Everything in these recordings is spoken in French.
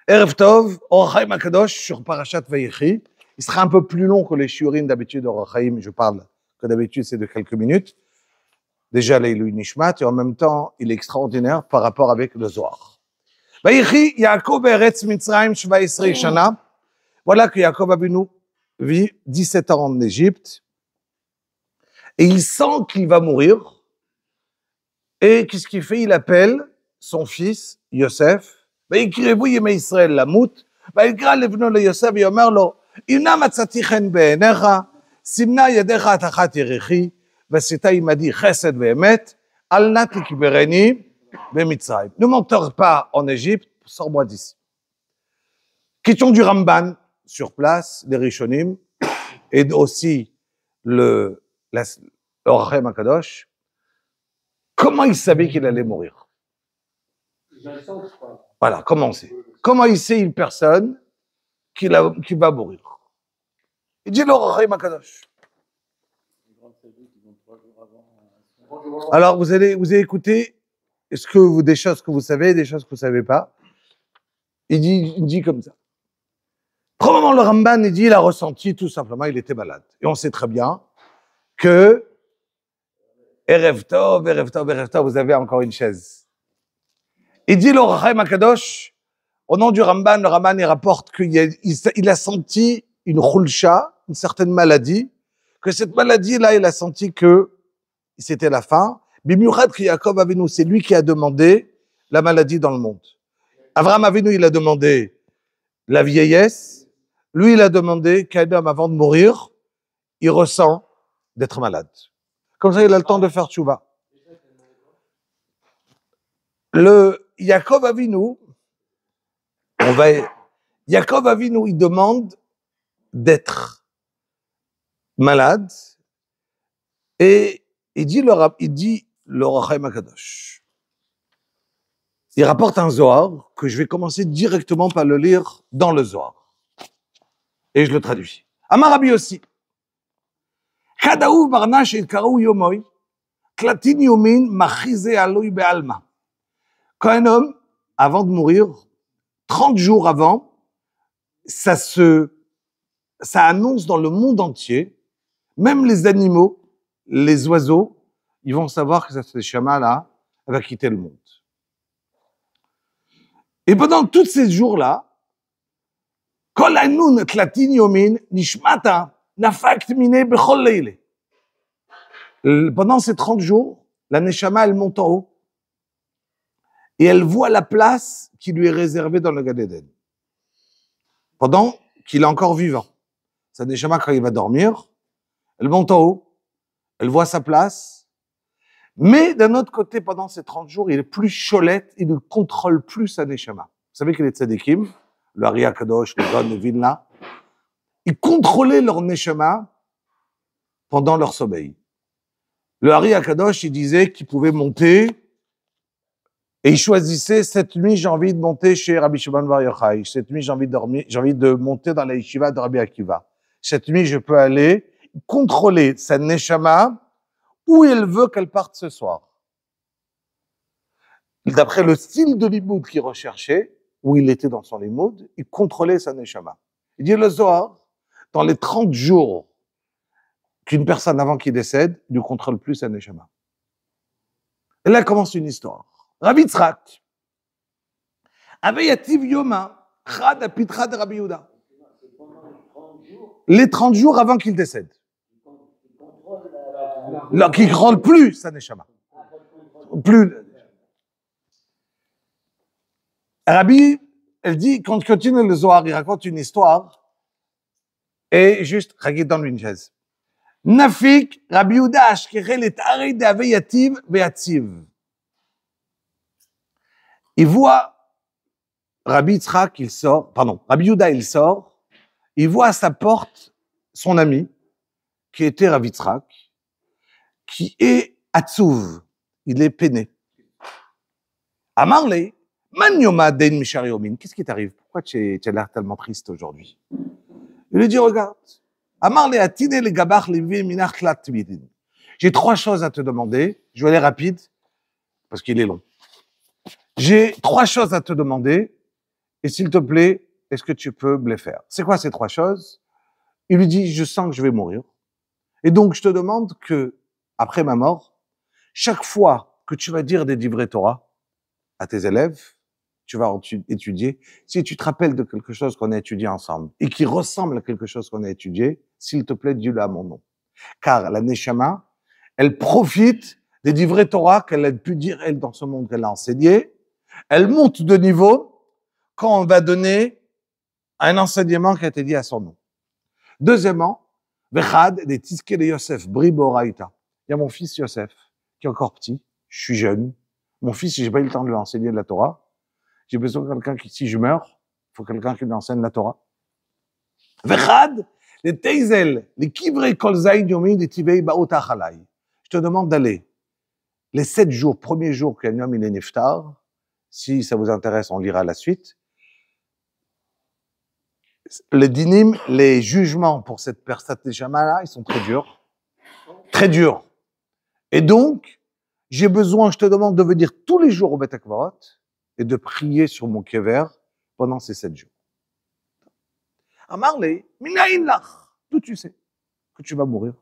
Erev Tov, Or HaChaim HaKadosh sur Parashat Vayechi. Il sera un peu plus long que les shiurim d'habitude Or HaChaim, je parle que d'habitude c'est de quelques minutes. Déjà l'Eilui Nishmat et en même temps il est extraordinaire par rapport avec le Zohar. Vayechi, Yaakov Eretz Mitzrayim 17 Shana. Voilà que Yaakov Avinu vit 17 ans en Égypte et il sent qu'il va mourir. Et qu'est-ce qu'il fait? Il appelle son fils Yosef. ויקרבו ימי ישראל למות, ויקרא לבנו ליוסף ויאמר לו, הנה מצאתי חן בעיניך, סימנה ידיך את אחת ירחי, ועשית עמדי חסד ואמת, אל נא תקברני במצרים. Ne m'enterre pas en Égypte, sors-moi d'ici. Question du Ramban sur place, les Rishonim, et aussi le Or HaChaim HaKadosh. Comment il savait qu'il allait mourir? Voilà, comment on sait? Comment il sait une personne qui va mourir? Il dit l'Or HaChaim HaKadosh. Alors, vous allez écouter des choses que vous savez, des choses que vous ne savez pas. Il dit comme ça. Probablement, le Ramban, il a ressenti tout simplement, il était malade. Et on sait très bien que Erev Tov, vous avez encore une chaise. Il dit l'Or HaChaim HaKadosh, au nom du Ramban, le Ramban il rapporte qu'il a senti une khulsha, une certaine maladie, que cette maladie-là, il a senti que c'était la fin. Bimiouchad ki Yaakov Avinu, c'est lui qui a demandé la maladie dans le monde. Avraham Avinu, il a demandé la vieillesse. Lui, il a demandé qu'un homme, avant de mourir, il ressent d'être malade. Comme ça, il a le temps de faire tchouva. Yaakov Avinu, il demande d'être malade et il dit l'Or HaChaim HaKadosh. Il rapporte un Zohar que je vais commencer directement par le lire dans le Zohar. Et je le traduis. Amar Rabbi Yossi. Chadaou barnash et karou yomoy, klatin yomin machize aloy be'alma. Quand un homme, avant de mourir, 30 jours avant, ça annonce dans le monde entier, même les animaux, les oiseaux, ils vont savoir que cette neshama-là, elle va quitter le monde. Et pendant tous ces jours-là, kol anoun tlatin yomin nishmata nafakt mine bechol leile. Pendant ces 30 jours, la neshama, elle monte en haut. Et elle voit la place qui lui est réservée dans le Gan Eden. Pendant qu'il est encore vivant. Sa neshama, quand il va dormir, elle monte en haut, elle voit sa place. Mais d'un autre côté, pendant ces 30 jours, il est plus cholette, il ne contrôle plus sa neshama. Vous savez que les tzadikim, le Ari HaKadosh, le Gon, le Vilna, ils contrôlaient leur neshama pendant leur sommeil. Le Ari HaKadosh, il disait qu'il pouvait monter. Et il choisissait, cette nuit, j'ai envie de monter chez Rabbi Shimon Bar Yochai. Cette nuit, j'ai envie de monter dans la yeshiva de Rabbi Akiva. Cette nuit, je peux aller contrôler sa neshama où elle veut qu'elle parte ce soir. D'après le style de limoud qu'il recherchait, où il était dans son limoud, il contrôlait sa neshama. Il dit le Zohar, dans les 30 jours qu'une personne avant qu'il décède, ne contrôle plus sa neshama. Et là commence une histoire. Rabbi Yitzhak, avait yativ yoma, chad apitra de Rabbi Yehuda. Les 30 jours avant qu'il décède. Là, qui ne contrôle plus sa neshama. Plus. Rabbi, elle dit, quand continue le Zohar, il raconte une histoire, et juste, Chagit dans une chaise. Nafik, Rabbi Yehuda, ashkerel et arei de ave yativ ve'atziv. Il voit Rabbi Yitzhak, Rabbi Yehuda, il sort, il voit à sa porte son ami, qui était Rabbi Yitzhak, qui est Atzouv, il est peiné. Amarle, man yoma den mishar yomin, qu'est-ce qui t'arrive? Pourquoi tu as l'air tellement triste aujourd'hui? Il lui dit, regarde, Amarle atine le gabach levi minach klat midin. J'ai 3 choses à te demander, je vais aller rapide, parce qu'il est long. J'ai 3 choses à te demander et s'il te plaît, est-ce que tu peux me les faire? C'est quoi ces 3 choses? Il lui dit, je sens que je vais mourir. Et donc, je te demande que, après ma mort, chaque fois que tu vas dire des divrei Torah à tes élèves, tu vas étudier, si tu te rappelles de quelque chose qu'on a étudié ensemble et qui ressemble à quelque chose qu'on a étudié, s'il te plaît, dis-le à mon nom. Car la Neshama, elle profite des divrei Torah qu'elle a pu dire, elle, dans ce monde qu'elle a enseigné. Elle monte de niveau quand on va donner un enseignement qui a été dit à son nom. Deuxièmement, Vechad, des Tiske de Yosef, Briboraïta. Il y a mon fils Yosef, qui est encore petit, je suis jeune. Mon fils, si j'ai pas eu le temps de lui enseigner de la Torah, j'ai besoin de quelqu'un qui, si je meurs, il faut quelqu'un qui lui enseigne la Torah. Vechad, les Teizel, les Kivrei Kol Zayin Yomin, les Tivei Baot Achalai. Je te demande d'aller les 7 jours, premiers jours qu'un homme il est neftar. Si ça vous intéresse, on lira la suite. Le dinim, les jugements pour cette personne là, ils sont très durs. Très durs. Et donc, j'ai besoin, je te demande de venir tous les jours au Bet HaKvarot et de prier sur mon kever pendant ces 7 jours. Amarle, minaïn lach, d'où tu sais que tu vas mourir.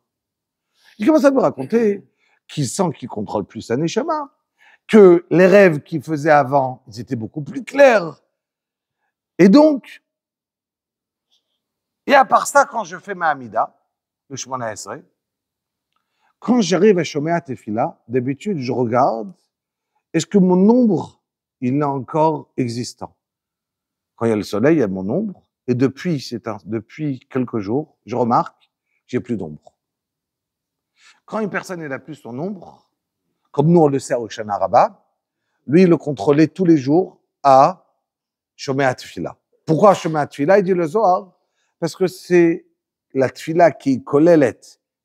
Il commence à me raconter qu'il sent qu'il contrôle plus sa neshama, que les rêves qu'il faisait avant, ils étaient beaucoup plus clairs. Et donc, et à part ça, quand je fais ma Hamida, le Shemona Esrei, quand j'arrive à Shomea Tefila, d'habitude, je regarde, est-ce que mon ombre, il est encore existant? Quand il y a le soleil, il y a mon ombre, et depuis quelques jours, je remarque, j'ai plus d'ombre. Quand une personne n'a plus son ombre, comme nous on le sait au Shana Rabbah, lui, il le contrôlait tous les jours à Shomea Tefila. Pourquoi Shomea Tefila? Il dit le Zohar, parce que c'est la Tefila qui kolelet,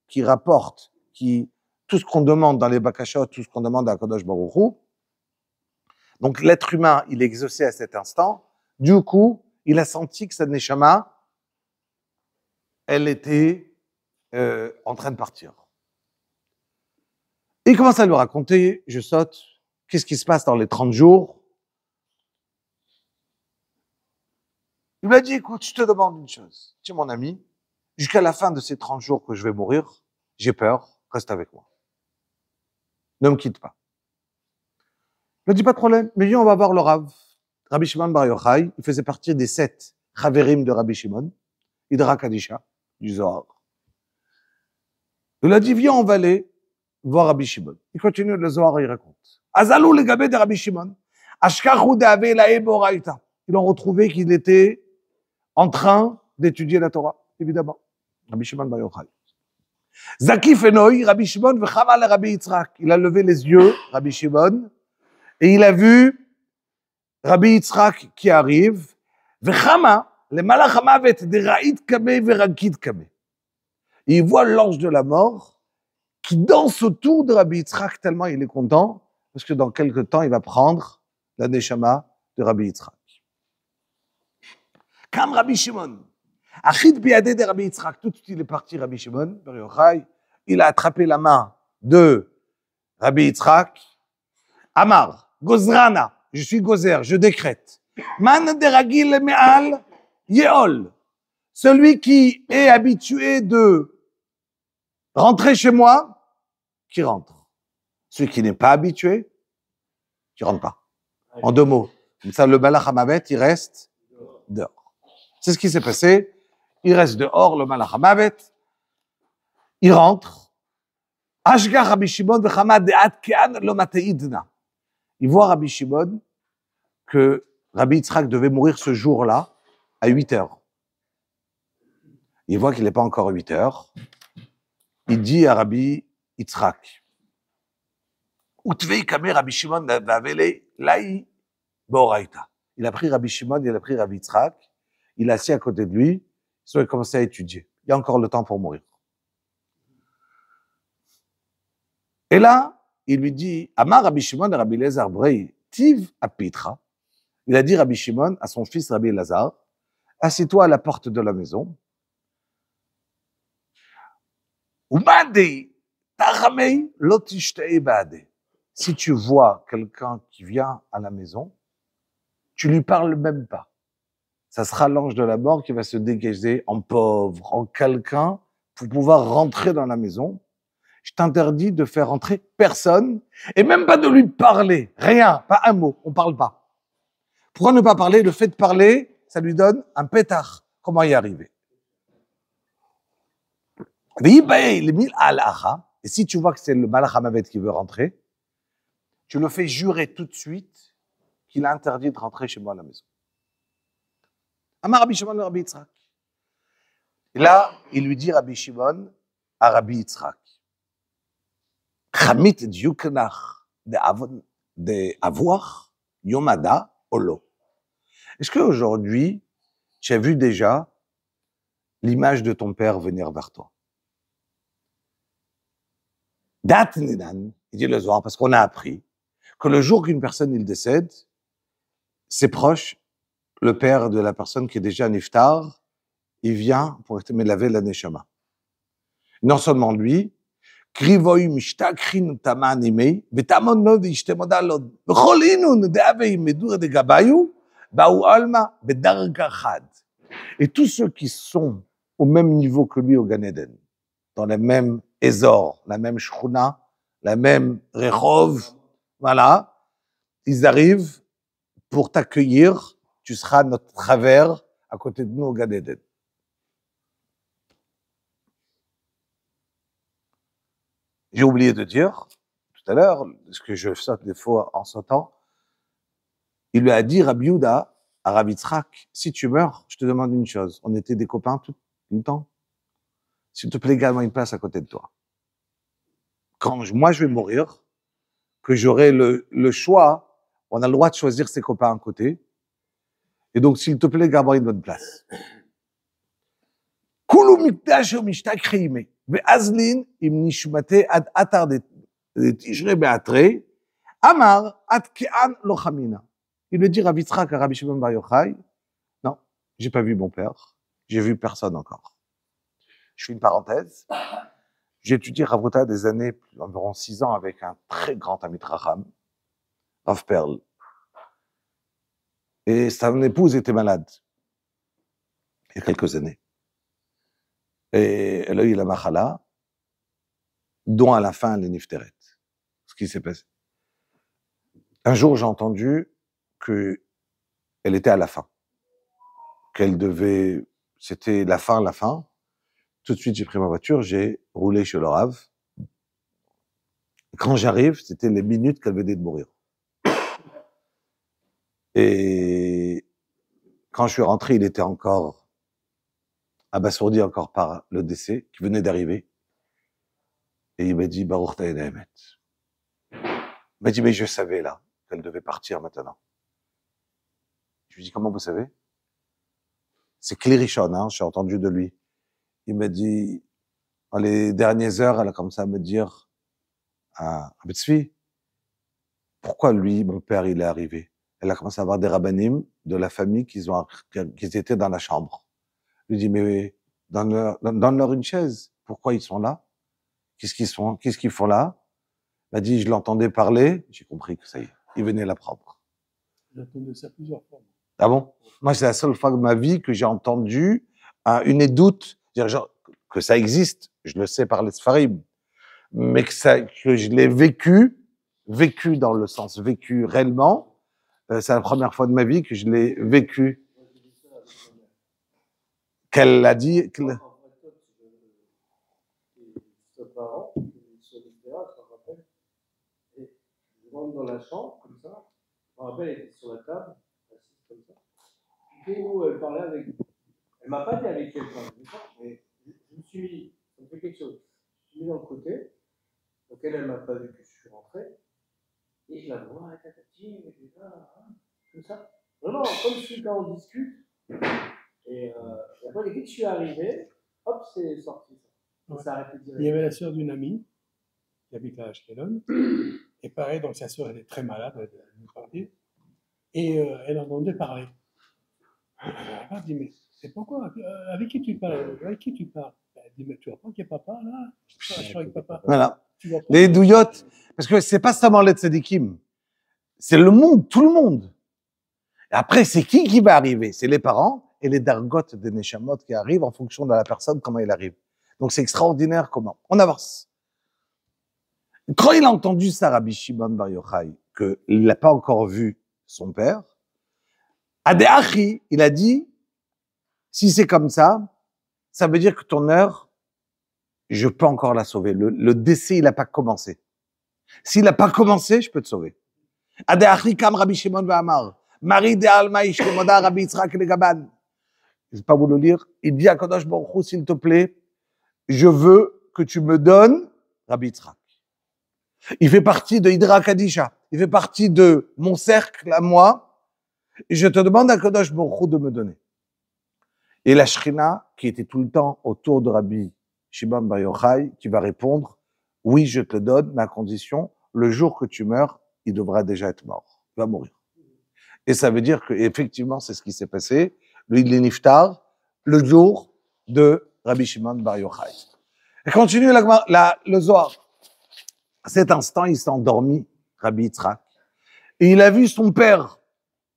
qui rapporte, tout ce qu'on demande dans les bakashot, tout ce qu'on demande à Kadosh Baruch Hu. Donc l'être humain, il est exaucé à cet instant. Du coup, il a senti que sa neshama, elle était en train de partir. Et il commence à lui raconter, je saute, qu'est-ce qui se passe dans les 30 jours. Il m'a dit, écoute, je te demande une chose. Tu es mon ami, jusqu'à la fin de ces 30 jours que je vais mourir, j'ai peur, reste avec moi. Ne me quitte pas. Il m'a dit, pas de problème, mais viens, on va voir le Rav. Rabbi Shimon Bar Yochai, il faisait partie des 7 Chaverim de Rabbi Shimon, Idra Kadisha, du Zohar. Il a dit, viens, on va aller voir Rabbi Shimon. Il continue, le Zohar, il raconte. Azalou le gabé de Rabbi Shimon. Ashkachu de'ave lae boraita. Ils ont retrouvé qu'il était en train d'étudier la Torah, évidemment. Rabbi Shimon Bar Yochai. Zaki Fenoi, Rabbi Shimon, v'chama le Rabbi Yitzhak. Il a levé les yeux, Rabbi Shimon, et il a vu Rabbi Yitzhak qui arrive, v'chama, le malach hamavet, de ra'it kameh v'rakit kameh. Et il voit l'ange de la mort qui danse autour de Rabbi Yitzhak tellement il est content, parce que dans quelques temps, il va prendre la neshama de Rabbi Yitzhak. Comme Rabbi Shimon, Achid biadé de Rabbi Yitzhak, tout de suite il est parti, Rabbi Shimon, Bar Yochai, il a attrapé la main de Rabbi Yitzhak, Amar, Gozrana, je suis Gozer, je décrète. Man deragil me'al yeol. Celui qui est habitué de rentrer chez moi, qui rentre. Celui qui n'est pas habitué, qui rentre pas. En 2 mots. Comme ça, le Malach Hamavet, il reste dehors. C'est ce qui s'est passé. Il reste dehors, le Malach Hamavet. Il rentre. Ashgar Rabbi Shimon v'chamad de'at ke'an lo mateidna. Il voit Rabbi Shimon que Rabbi Yitzhak devait mourir ce jour-là à 8 heures. Il voit qu'il n'est pas encore 8 heures. Il dit à Rabbi Yitzhak, Utvei kame Rabbi Shimon v'avele lai boraita. Il a pris Rabbi Shimon, il a pris Rabbi Yitzhak, il est assis à côté de lui, il a commencé à étudier. Il y a encore le temps pour mourir. Et là, il lui dit, Amar Rabbi Shimon et Rabbi Elazar Brei, Tiv apitra. Il a dit Rabbi Shimon à son fils Rabbi Elazar, assieds-toi à la porte de la maison. Si tu vois quelqu'un qui vient à la maison, tu lui parles même pas. ça sera l'ange de la mort qui va se déguiser en pauvre, en quelqu'un, pour pouvoir rentrer dans la maison. Je t'interdis de faire rentrer personne, et même pas de lui parler, rien, pas un mot, on parle pas. Pourquoi ne pas parler? Le fait de parler, ça lui donne un pétard. Comment y arriver? Et si tu vois que c'est le Malach HaMavet qui veut rentrer, tu le fais jurer tout de suite qu'il a interdit de rentrer chez moi à la maison. Amar Rabbi Shimon le Rabbi Yitzhak. Et là, il lui dit Rabbi Shimon à Rabbi Yitzhak. Chamit diuknach de avoir yomada olo. Est-ce qu'aujourd'hui, tu as vu déjà l'image de ton père venir vers toi? Dat nidan, il dit le soir, parce qu'on a appris que le jour qu'une personne il décède, ses proches, le père de la personne qui est déjà niftar, il vient pour me laver la neshama. Non seulement lui, krivoy mishtakhin tamanime, betamon nod ishtemodalod, becholinun deavei medur de gabayu, baou alma bedarga chad. Et tous ceux qui sont au même niveau que lui au Gan Eden, dans les mêmes Ezor, la même Shchuna, la même Rehov, voilà, ils arrivent pour t'accueillir, tu seras notre travers à côté de nous au Gan Eden. J'ai oublié de dire tout à l'heure, ce que je saute des fois en sautant, il lui a dit Rabbi Yehuda à Rabbi Yitzhak, si tu meurs, je te demande une chose, on était des copains tout le temps, s'il te plaît, garde-moi une place à côté de toi. Quand moi je vais mourir, que j'aurai le choix, on a le droit de choisir ses copains à côté, et donc s'il te plaît, garde-moi une bonne place. Kulu mikdash mishtak chayime, ve'azlin im nishmate ad atar de tishre be'atre, amar ad ke'an lochamina. Il lui dit Rabbi Yitzhak à Rabbi Shimon Bar Yochai, non, j'ai pas vu mon père, j'ai vu personne encore. Je fais une parenthèse. J'ai étudié Rav des années, environ 6 ans, avec un très grand ami Raham, Rav Perl. Et son épouse était malade, il y a quelques années. Et elle a eu la machala, dont à la fin, les nifteret. Ce qui s'est passé. Un jour, j'ai entendu qu'elle était à la fin. Qu'elle devait, c'était la fin. Tout de suite, j'ai pris ma voiture, j'ai roulé chez le Rav. Quand j'arrive, c'était les minutes qu'elle venait de mourir. Et quand je suis rentré, il était encore abasourdi encore par le décès qui venait d'arriver. Et il m'a dit, Baruch ta'ed ha'emet. Il m'a dit, mais je savais là qu'elle devait partir maintenant. Je lui ai dit, comment vous savez? C'est Klirishon, hein, j'ai entendu de lui. Il m'a dit, dans les dernières heures, elle a commencé à me dire, à Betzvi, pourquoi lui, mon père, il est arrivé? Elle a commencé à avoir des rabbanim de la famille qui étaient dans la chambre. Je lui dis, mais donne-leur une chaise. Pourquoi ils sont là? Qu'est-ce qu'ils font là? Elle m'a dit, je l'entendais parler. J'ai compris que ça y est, il venait la prendre. J'ai entendu ça plusieurs fois. Ah bon? Moi, c'est la seule fois de ma vie que j'ai entendu une édoute, genre, que ça existe. Je le sais par les Sfarim. Mais que je l'ai vécu dans le sens vécu réellement. C'est la première fois de ma vie que je l'ai vécu. Qu'elle a dit. Je rentre dans la chambre, comme ça. Je me rappelle, elle était sur la table, assise comme ça. Du coup, elle parlait avec. Elle m'a pas dit avec quelqu'un, mais je me suis mis. Ça me fait quelque chose. Je me suis mis dans le côté. Donc elle m'a pas vu que je suis rentré. Et je la vois, elle était là, comme ça. Vraiment, comme si quand on discute. Et après, dès que je suis arrivé, hop, c'est sorti. Ça s'est arrêté direct. Il y avait la sœur d'une amie qui habite à Ashkelon. Et pareil, donc sa sœur, elle est très malade, elle nous parlait. Et elle entendait parler. Elle m'a dit, mais c'est pourquoi? Avec qui tu parles? Avec qui tu parles? Elle dit, mais tu vois pas qu'il y a papa là? Je suis avec papa. Voilà. Les douillottes. Parce que c'est pas seulement les tzadikim. C'est le monde, tout le monde. Et après, c'est qui va arriver? C'est les parents et les dargotes des Neshamot qui arrivent en fonction de la personne, comment il arrive. Donc, c'est extraordinaire comment. On avance. Quand il a entendu ça, Rabbi Shimon Bar Yochai, qu'il n'a pas encore vu son père, Adéachi, il a dit, si c'est comme ça veut dire que ton heure, je peux encore la sauver. Le décès, il n'a pas commencé. S'il n'a pas commencé, je peux te sauver. Adéachi kam Rabbi Shimon V'amar, Marie de Alma Ishkemoda Rabbi Yitzhak Legaban. Je ne vais pas vous le lire. Il dit à Kadosh Baruch Hu, s'il te plaît, je veux que tu me donnes Rabbi Yitzhak. Il fait partie de Hydra Kadisha. Il fait partie de mon cercle à moi. Et je te demande à Kadosh Baruch Hu de me donner. Et la Shrina, qui était tout le temps autour de Rabbi Shimon Bar Yochai, qui va répondre, oui, je te donne, mais à condition, le jour que tu meurs, il devra déjà être mort. Il va mourir. Et ça veut dire que, effectivement, c'est ce qui s'est passé. Lui, il est niftar, le jour de Rabbi Shimon Bar Yochai. Et continue le Zohar. À cet instant, il s'est endormi, Rabbi Yitzhak. Et il a vu son père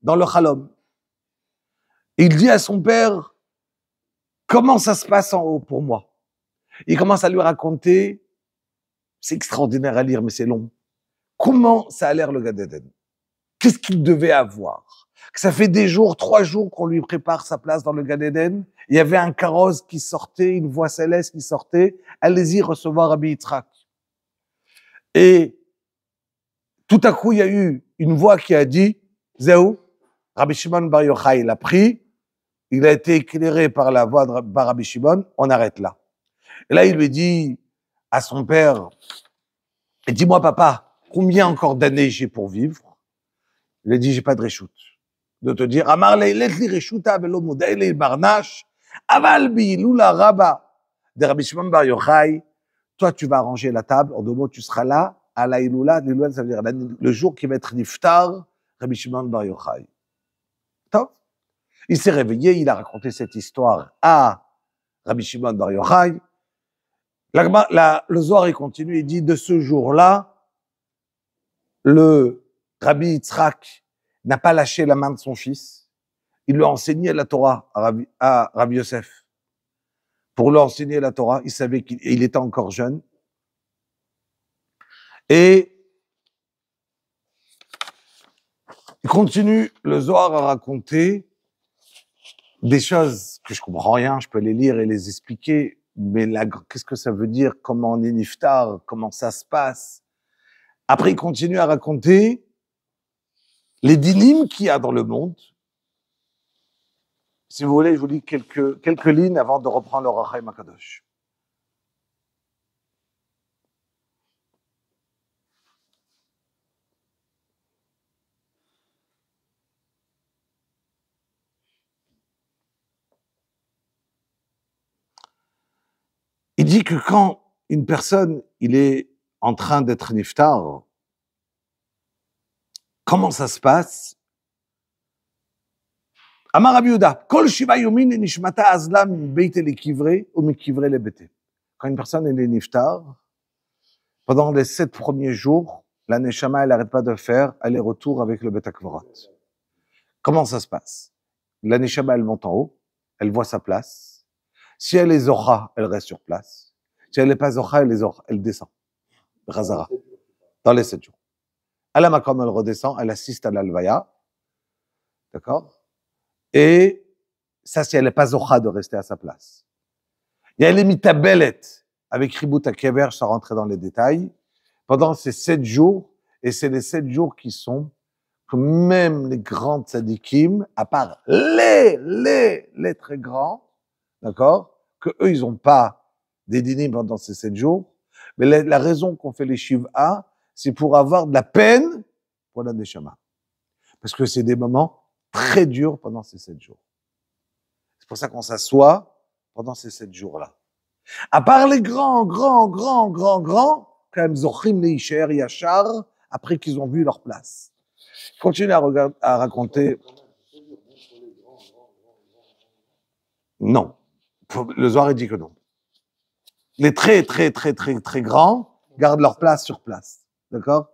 dans le Chalom. Et il dit à son père, comment ça se passe en haut pour moi? Il commence à lui raconter, c'est extraordinaire à lire, mais c'est long. Comment ça a l'air le Gan Eden? Qu'est-ce qu'il devait avoir? Que ça fait des jours, 3 jours qu'on lui prépare sa place dans le Gan Eden. Il y avait un carrosse qui sortait, une voix céleste qui sortait. Allez-y recevoir Rabbi Yitzhak. Et tout à coup, il y a eu une voix qui a dit, Zéou, Rabbi Shimon Bar Yochai l'a pris, il a été éclairé par la voix de Rabbi Shimon, on arrête là. Et là, il lui dit à son père, dis-moi papa, combien encore d'années j'ai pour vivre? Il a dit, j'ai pas de reshoot. De te dire, Amar leilet li reshuta velo modei li barnash, aval bi lula rabba de Rabbi Shimon Bar Yochai, toi tu vas arranger la table, en 2 mots tu seras là, à la Iloula, ça veut dire le jour qui va être niftar, Rabbi Shimon Bar Yochai. Top. Il s'est réveillé, il a raconté cette histoire à Rabbi Shimon Bar Yochai. Le Zohar, il continue, il dit, de ce jour-là, le Rabbi Yitzhak n'a pas lâché la main de son fils. Il lui a enseigné la Torah à Rabbi Yosef. Pour lui enseigner la Torah, il savait qu'il était encore jeune. Et il continue, le Zohar à raconter des choses que je comprends rien, je peux les lire et les expliquer, mais qu'est-ce que ça veut dire, comment on est niftar, comment ça se passe. Après, il continue à raconter les dynimes qu'il y a dans le monde. Si vous voulez, je vous lis quelques lignes avant de reprendre le Rachaim HaKadosh. Il dit que quand une personne, il est en train d'être niftar, comment ça se passe? Amar Rabbi Yehuda, Kol Shiva Yomin Nishmata Azla Beit Lekivre ou Mikivre Lebete. Quand une personne est niftar, pendant les 7 premiers jours, la Neshama, elle n'arrête pas de faire aller-retour avec le Bet HaKvorot. Comment ça se passe? La Neshama, elle monte en haut, elle voit sa place. Si elle est Zocha, elle reste sur place. Si elle n'est pas Zocha, elle descend. Razara. Dans les 7 jours. À la Makom, elle redescend, elle assiste à l'Alvaya. D'accord? Et ça, si elle n'est pas Zocha de rester à sa place. Il y a les Mitabelet avec Ribut HaKever, sans rentrer dans les détails, pendant ces 7 jours, et c'est les 7 jours qui sont que même les grands tzadikim, à part les très grands, d'accord, que eux, ils n'ont pas des dynimes pendant ces 7 jours, mais la raison qu'on fait les shiv'a, c'est pour avoir de la peine pour la neshama. Parce que c'est des moments très durs pendant ces 7 jours. C'est pour ça qu'on s'assoit pendant ces 7 jours-là. À part les grands, quand même, Zochim Leisher, Yachar, après qu'ils ont vu leur place. Continue à raconter. Non. Le Zohar dit que non. Les très grands gardent leur place sur place. D'accord?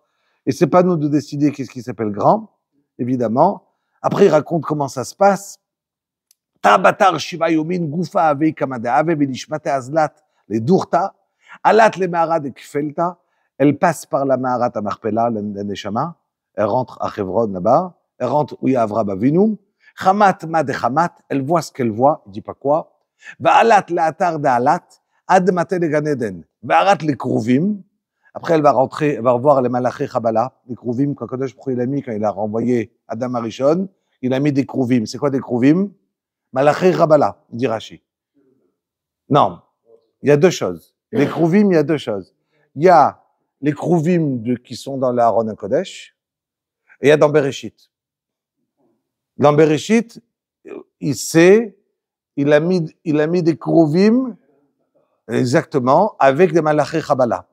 Et c'est pas nous de décider qu'est-ce qui s'appelle grand, évidemment. Après, il raconte comment ça se passe. Tabatar Shiva Yomin, Gufa Ave Kamade Ave, Benishmate Azlat, les Durta, Alat le Maharad et Kfelta. Elle passe par la Maharat à Marpella, la Neshama. Elle rentre à Hebron là-bas. Elle rentre où il y a Avraham Avinu. Chamat Mad Chamat. Elle voit ce qu'elle voit. Il dit pas quoi. Va Alat le Atar de Alat. Ad Mate de Ganeden. Va Arat les Kruvim. Après, elle va rentrer, elle va revoir les Malaché Chabala. Les Kruvim, quand Kadosh Baruch Hu, il a mis, quand il a renvoyé Adam Arishon, il a mis des Kruvim. C'est quoi des Kruvim? Malaché Chabala, dit Rashi. Non. Il y a deux choses. Les Kruvim, il y a deux choses. Il y a les Kruvim qui sont dans l'Aaron Kodesh, et il y a dans Bereshit. Dans Bereshit, il a mis des Kruvim, exactement, avec des Malaché Chabala.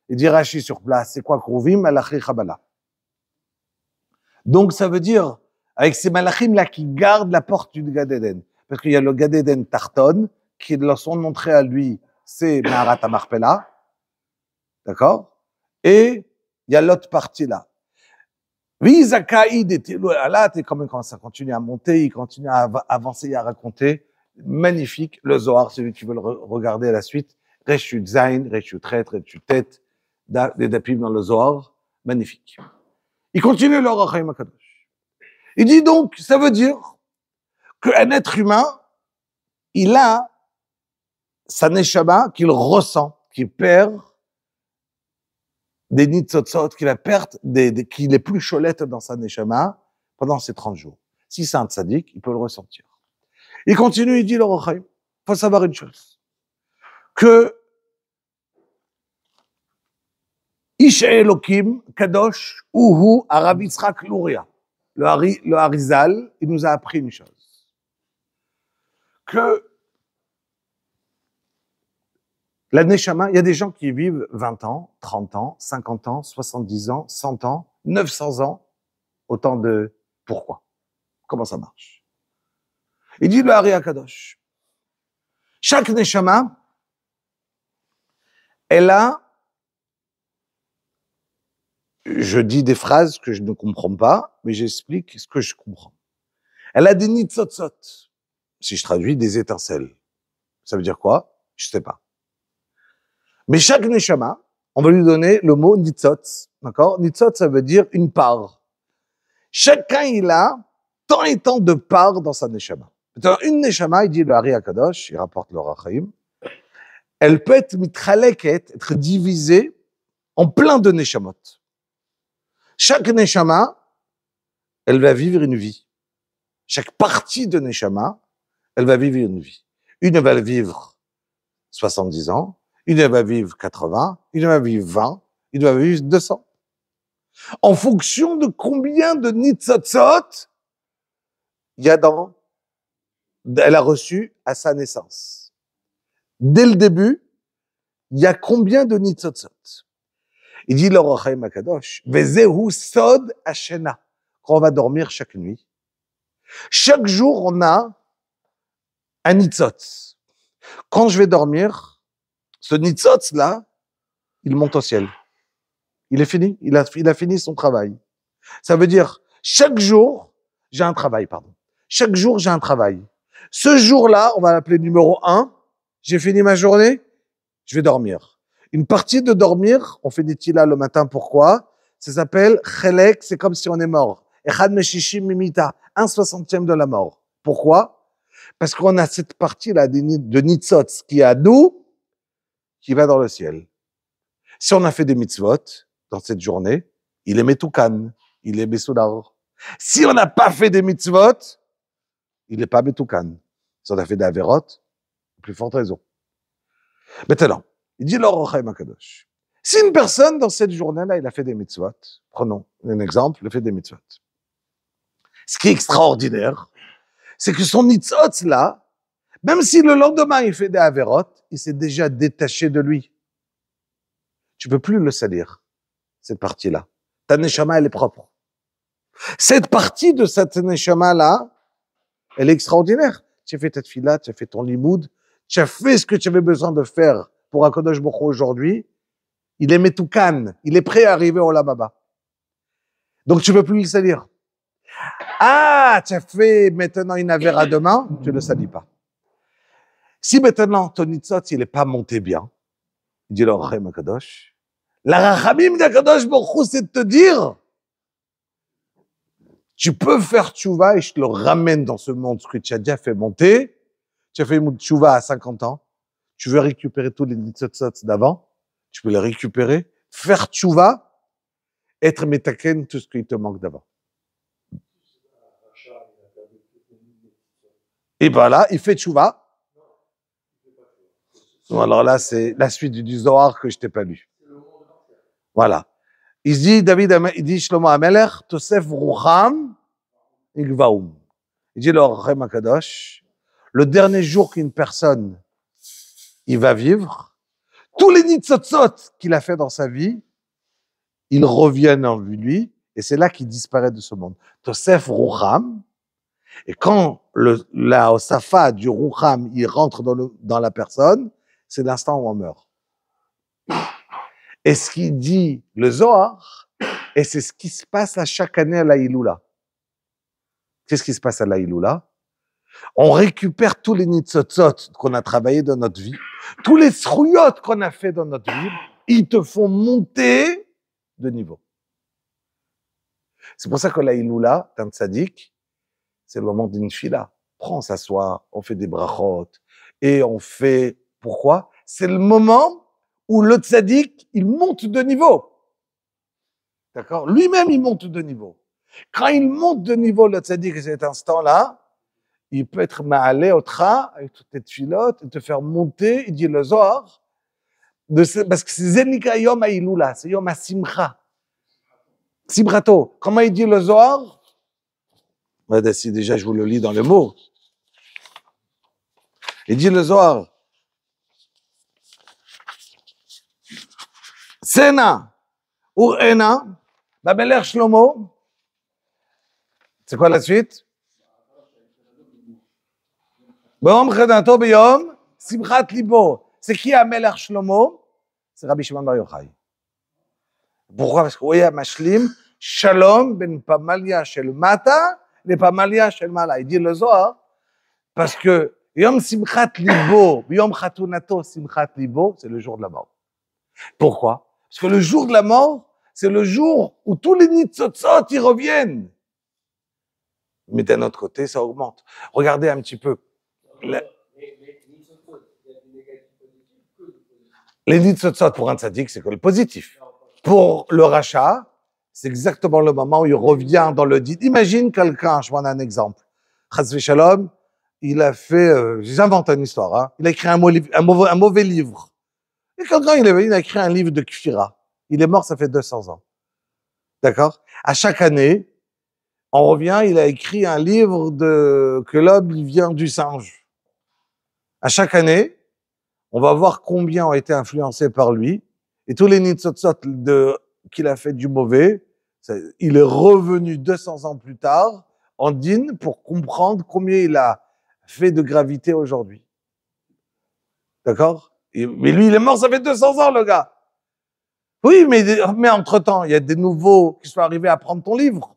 Il dit Rashi sur place, c'est quoi Kruvim, Malaché Chabala. Donc ça veut dire, avec ces Malachim là qui gardent la porte du Gan Eden, parce qu'il y a le Gan Eden Tarton, qui leur sont montrés à lui, c'est Maharat Marpella, d'accord? Et il y a l'autre partie là. Oui, Zakaïd était là, et quand ça continue à monter, il continue à avancer et à raconter. Magnifique, le Zohar, celui qui veut le regarder à la suite. Reshut Zain, Reshut Ret, Reshut Tet, des dapim dans le Zohar. Magnifique. Il continue le Or HaChaim HaKadosh. Il dit donc, ça veut dire qu'un être humain, il a sa neshama qu'il ressent, qu'il perd des nitzotzot, qu'il a perte, qu'il est plus cholette dans sa neshama pendant ces 30 jours. Si c'est un tzaddik, il peut le ressentir. Il continue, il dit le Or HaChaim. Faut savoir une chose. Que Ish Elokim, Kadosh, Uhu, Arav Yitzhak Luria. Le Harizal, il nous a appris une chose. Que la Neshama, il y a des gens qui vivent 20 ans, 30 ans, 50 ans, 70 ans, 100 ans, 900 ans, autant de pourquoi. Comment ça marche? Il dit le Hari HaKadosh. Chaque Neshama, elle a, je dis des phrases que je ne comprends pas, mais j'explique ce que je comprends. Elle a des nitzotzot. Si je traduis, des étincelles. Ça veut dire quoi? Je sais pas. Mais chaque neshama, on va lui donner le mot nitzotz. D'accord? Nitzotz, ça veut dire une part. Chacun, il a tant et tant de parts dans sa neshama. Une neshama, il dit le Hari HaKadosh, il rapporte le Or HaChaim, elle peut être mitchaleket, être divisée en plein de neshamot. Chaque neshama, elle va vivre une vie. Chaque partie de neshama, elle va vivre une vie. Une va vivre 70 ans, une va vivre 80, une va vivre 20, une va vivre 200. En fonction de combien de nitzotzot elle a reçu à sa naissance. Dès le début, il y a combien de nitzotzot? Il dit le Or HaChaim HaKadosh, Vezehu sod hashena, quand on va dormir chaque nuit. Chaque jour, on a un nitzotz. Quand je vais dormir, ce nitzotz là, il monte au ciel. Il est fini. Il a fini son travail. Ça veut dire, chaque jour, j'ai un travail, pardon. Chaque jour, j'ai un travail. Ce jour-là, on va l'appeler numéro 1. J'ai fini ma journée, je vais dormir. Une partie de dormir, on fait des tilas le matin, pourquoi? Ça s'appelle chelek, c'est comme si on est mort. Echad meshishim mimita, 1/60 de la mort. Pourquoi? Parce qu'on a cette partie-là de nitzotz qui est à nous, qui va dans le ciel. Si on a fait des mitzvot dans cette journée, il est metoukan, il est besoudar. Si on n'a pas fait des mitzvot, il n'est pas metoukan. Si on a fait des averot, plus forte raison. Maintenant, il dit le Or HaChaim HaKadosh. Si une personne, dans cette journée-là, il a fait des mitzvot, prenons un exemple, il a fait des mitzvot. Ce qui est extraordinaire, c'est que son nitzot, là, même si le lendemain, il fait des averot, il s'est déjà détaché de lui. Tu peux plus le salir, cette partie-là. Ta neshama, elle est propre. Cette partie de cette neshama-là, elle est extraordinaire. Tu as fait ta tefila, tu as fait ton limoud, tu as fait ce que tu avais besoin de faire pour HaKadosh Baruch Hu aujourd'hui. Il est metoukan, il est prêt à arriver au Olam Haba. Donc tu ne peux plus le salir. Ah, tu as fait maintenant une avera demain, tu ne le salis pas. Si maintenant ton nitzot, il n'est pas monté bien, il dit le Rachamim Akadosh, la Rachamim d'Akadosh Baruch Hu, c'est de te dire, tu peux faire tchouva et je te le ramène dans ce monde, ce que tu as déjà fait monter. Tu as fait une tchouva à 50 ans. Tu veux récupérer tous les nitzotzot d'avant. Tu peux les récupérer. Faire tchouva, être metaken, tout ce qui te manque d'avant. Et voilà, il fait tchouva. Bon, alors là, c'est la suite du Zohar que je t'ai pas lu. Voilà. Il dit, il dit, Shlomo Amelech, Tosef Rucham, Igvaum. Il dit, le Rachem Akadosh, le dernier jour qu'une personne, il va vivre, tous les nitzotzot qu'il a fait dans sa vie, ils reviennent en lui, et c'est là qu'il disparaît de ce monde. Tosef Rucham, et quand la Osafa du Rucham, il rentre dans la personne, c'est l'instant où on meurt. Et ce qu'il dit le Zohar, et c'est ce qui se passe à chaque année à la Iloula. Qu'est-ce qui se passe à la Iloula? On récupère tous les nitzotzot qu'on a travaillé dans notre vie, tous les srouyot qu'on a fait dans notre vie, ils te font monter de niveau. C'est pour ça que la Iloula, d'un tzaddik, c'est le moment d'une fila. Prends, s'assoit, on fait des brachot, et on fait, pourquoi? C'est le moment où le tzaddik, il monte de niveau. D'accord? Lui-même, il monte de niveau. Quand il monte de niveau, le tzaddik, à cet instant-là, il peut être ma'alé au tra, avec toutes tes filotes, et te faire monter, il dit le Zohar, parce que c'est Zenika Yom Ha'ilula, c'est Yom Ha'simcha. Simchato. Comment il dit le Zohar? Si déjà je vous le lis dans les mots. Il dit le Zohar. Sena, Urena, Babeler Shlomo. C'est quoi la suite? B'yom chedato b'yom simchat libo. C'est qui Amelech Shlomo? C'est Rabbi Shimon Bar Yochai. Pourquoi? Parce qu'il y a Mashlim, Shalom ben Pamalia shel Mata, les Pamalia shel Mala. Il dit le Zohar, parce que Yom Simchat Libo, Yom Chatunato Simchat Libo, c'est le jour de la mort. Pourquoi? Parce que le jour de la mort, c'est le jour où tous les nitzotzot, ils reviennent. Mais d'un autre côté, ça augmente. Regardez un petit peu. Les nitzotzot pour un tzaddik, c'est que le positif. Pour le rachat, c'est exactement le moment où il revient dans le dit. Imagine quelqu'un, je prends un exemple. Chas Shalom, il a fait, j'invente une histoire, hein. Il a écrit un mauvais livre. Et quelqu'un, il a écrit un livre de Kfira. Il est mort, ça fait 200 ans. D'accord? À chaque année, on revient, il a écrit un livre que l'homme, il vient du singe. À chaque année, on va voir combien ont été influencés par lui. Et tous les nitzotzot qu'il a fait du mauvais, il est revenu 200 ans plus tard en din pour comprendre combien il a fait de gravité aujourd'hui. D'accord? Mais lui, il est mort, ça fait 200 ans, le gars. Oui, mais entre-temps, il y a des nouveaux qui sont arrivés à prendre ton livre.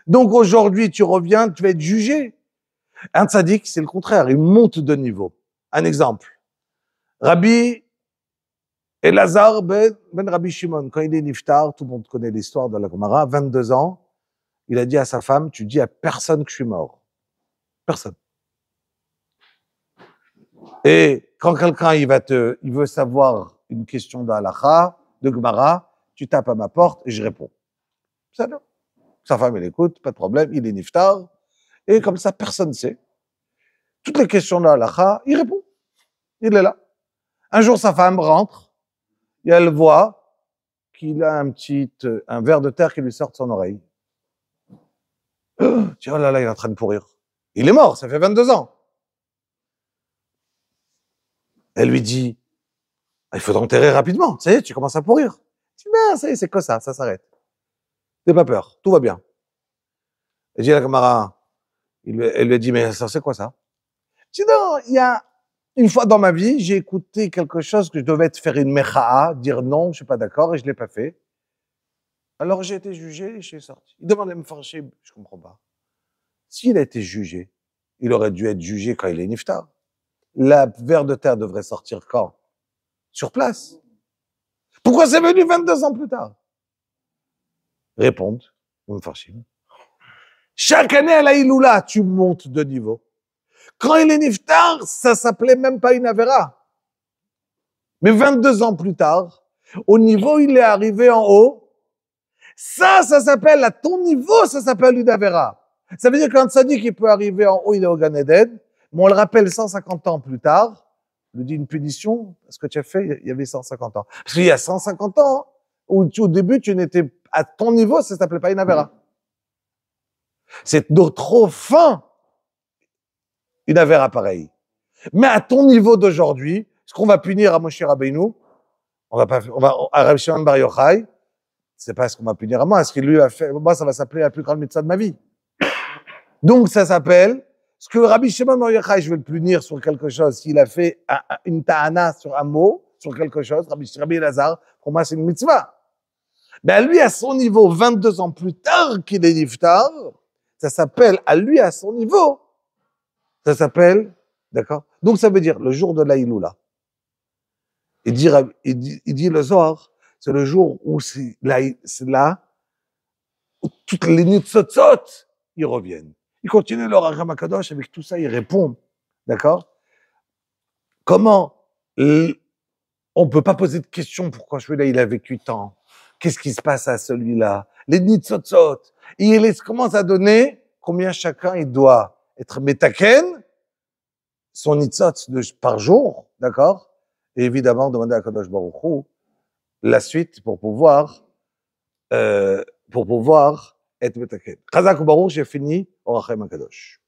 Donc aujourd'hui, tu reviens, tu vas être jugé. Un tzaddik, c'est le contraire, il monte de niveau. Un exemple. Rabbi Elazar ben Rabbi Shimon, quand il est niftar, tout le monde connaît l'histoire de la Gemara, 22 ans, il a dit à sa femme, tu dis à personne que je suis mort. Personne. Et quand quelqu'un, il veut savoir une question d'Halacha, de Gemara, tu tapes à ma porte et je réponds. Ça, non. Sa femme, elle écoute, pas de problème, il est niftar. Et comme ça, personne ne sait. Toutes les questions d'Halacha, il répond. Il est là. Un jour, sa femme rentre, et elle voit qu'il a un ver de terre qui lui sort de son oreille. Tiens, oh là là, il est en train de pourrir. Il est mort, ça fait 22 ans. Elle lui dit, il faut t'enterrer rapidement, ça y est, tu commences à pourrir. Il dit, ben, ça y est, c'est que ça s'arrête. N'aie pas peur, tout va bien. Elle dit à la camarade, elle lui a dit, mais ça, c'est quoi ça? Je dis, non, il y a une fois dans ma vie, j'ai écouté quelque chose que je devais faire une mecha'a, dire non, je suis pas d'accord, et je l'ai pas fait. Alors j'ai été jugé et je suis sorti. Il demande à me fâcher, je comprends pas. S'il a été jugé, il aurait dû être jugé quand il est niftar. La ver de terre devrait sortir quand? Sur place. Pourquoi c'est venu 22 ans plus tard? Répondent, chaque année à la Iloula, tu montes de niveau. Quand il est niftar, ça s'appelait même pas une avera. Mais 22 ans plus tard, au niveau où il est arrivé en haut, ça s'appelle, à ton niveau, ça s'appelle une avera. Ça veut dire qu'un tzaddik, il peut arriver en haut, il est au Gan Eden, mais on le rappelle 150 ans plus tard, on lui dit une punition, ce que tu as fait, il y avait 150 ans. Parce qu'il y a 150 ans, où au début, tu n'étais, à ton niveau, ça s'appelait pas une avera. C'est trop fin, une avera pareille. Mais à ton niveau d'aujourd'hui, ce qu'on va punir à Moshe Rabbeinu, à Rabbi Shimon Bar Yochai, c'est pas ce qu'on va punir à moi, ce qu'il lui a fait, moi, ça va s'appeler la plus grande mitzvah de ma vie. Donc, ça s'appelle, ce que Rabbi Shimon Bar Yochai, je vais le punir sur quelque chose, s'il a fait une ta'ana sur un mot, sur quelque chose, Rabbi Elazar, pour moi, c'est une mitzvah. Mais à lui, à son niveau, 22 ans plus tard qu'il est niftar, ça s'appelle, à lui, à son niveau, ça s'appelle, d'accord? Donc, ça veut dire, le jour de la Iloula, il dit le Zohar, c'est le jour où c'est là, où toutes les nitzotzot, ils reviennent. Il continue leur Hachem HaKadosh, avec tout ça, il répond, d'accord? Comment on peut pas poser de questions, pourquoi celui-là, il a vécu tant? Qu'est-ce qui se passe à celui-là? Les nitzotzot. Et il commence à donner combien chacun il doit être metaken, son nitzot par jour, d'accord? Et évidemment, demander à Kadosh Baruch Hu la suite pour pouvoir être metaken. Chazak Baruch, j'ai fini au Hachem HaKadosh.